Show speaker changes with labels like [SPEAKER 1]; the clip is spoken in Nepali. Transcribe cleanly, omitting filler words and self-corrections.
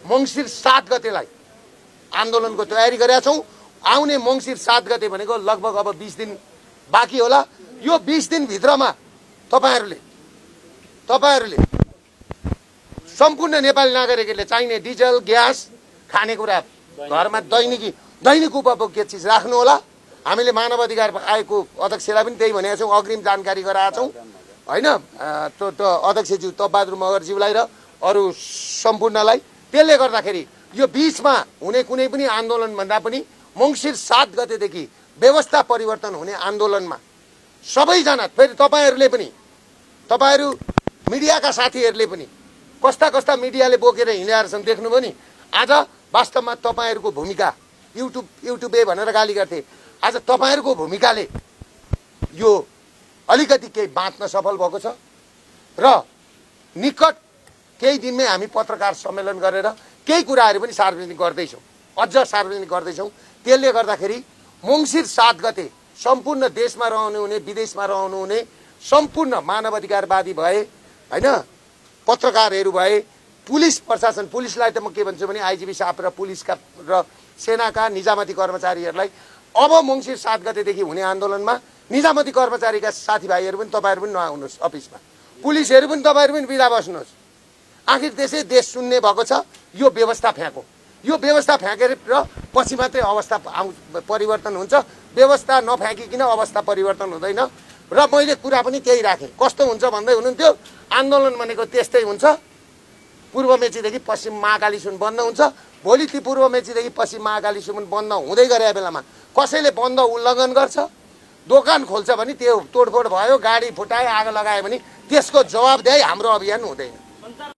[SPEAKER 1] मङ्सिर 7 गतेलाई आन्दोलनको तयारी गरेका छौँ। आउने मङ्सिर 7 गते भनेको लगभग अब 20 दिन बाँकी होला। यो 20 दिन भित्रमा तपाईहरूले सम्पूर्ण नेपाली नागरिकहरूले चाहिने डिजल ग्यास खानेकुरा घरमा दैनिक उपभोग्य चिज राख्नु होला। हामीले मानव अधिकार आयोगको अध्यक्षलाई पनि त्यही भनेका छौँ, अग्रिम जानकारी गराएका छौँ हैन। त्यो अध्यक्षज्यू तपबहादुर मगरज्यूलाई र अरू सम्पूर्णलाई। त्यसले गर्दाखेरि यो बीचमा हुने कुनै पनि आन्दोलनभन्दा पनि मङ्सिर 7 गतेदेखि व्यवस्था परिवर्तन हुने आन्दोलनमा सबैजना, फेरि तपाईहरू मिडियाका साथीहरूले पनि कस्ता मिडियाले बोकेर हिँडेर छन् देख्नुभयो नि। आज वास्तवमा तपाईहरूको भूमिका युट्युबे भनेर गाली गर्थे, आज तपाईहरूको भूमिकाले यो अलिकति केही बाँच्न सफल भएको छ र निकट केही दिनमै हामी पत्रकार सम्मेलन गरेर केही कुराहरू पनि सार्वजनिक गर्दैछौँ, अझ सार्वजनिक गर्दैछौँ। त्यसले गर्दाखेरि मङ्सिर 7 गते सम्पूर्ण देशमा रहनुहुने विदेशमा रहनुहुने सम्पूर्ण मानवाधिकारवादी भए हैन, पत्रकारहरू भए, पुलिस प्रशासन, पुलिसलाई त म के भन्छु भने आइजिबी साहब र पुलिसका र सेनाका निजामती कर्मचारीहरूलाई अब मङ्सिर 7 गतेदेखि हुने आन्दोलनमा निजामती कर्मचारीका साथीभाइहरू पनि तपाईँहरू पनि नआउनुहोस् अफिसमा, पुलिसहरू पनि तपाईँहरू पनि बिदा बस्नुहोस्। आखिर त्यसै देश सुन्ने भएको छ। यो व्यवस्था फ्याँको, यो व्यवस्था फ्याँकेर र पछि मात्रै अवस्था परिवर्तन हुन्छ। व्यवस्था नफ्याँकिकन अवस्था परिवर्तन हुँदैन। र मैले कुरा पनि त्यही राखेँ। कस्तो हुन्छ भन्दै हुनुहुन्थ्यो, आन्दोलन भनेको त्यस्तै हुन्छ, पूर्व मेचीदेखि पश्चिम महाकालीसम्म बन्द हुन्छ। भोलि ती पूर्व मेचीदेखि पश्चिम महाकालीसम्म बन्द हुँदै गरेका बेलामा कसैले बन्द उल्लङ्घन गर्छ, दोकान खोल्छ भने त्यो तोडफोड भयो, गाडी फुटायो, आगो लगायो भने त्यसको जवाबदेही हाम्रो अभियान हुँदैन।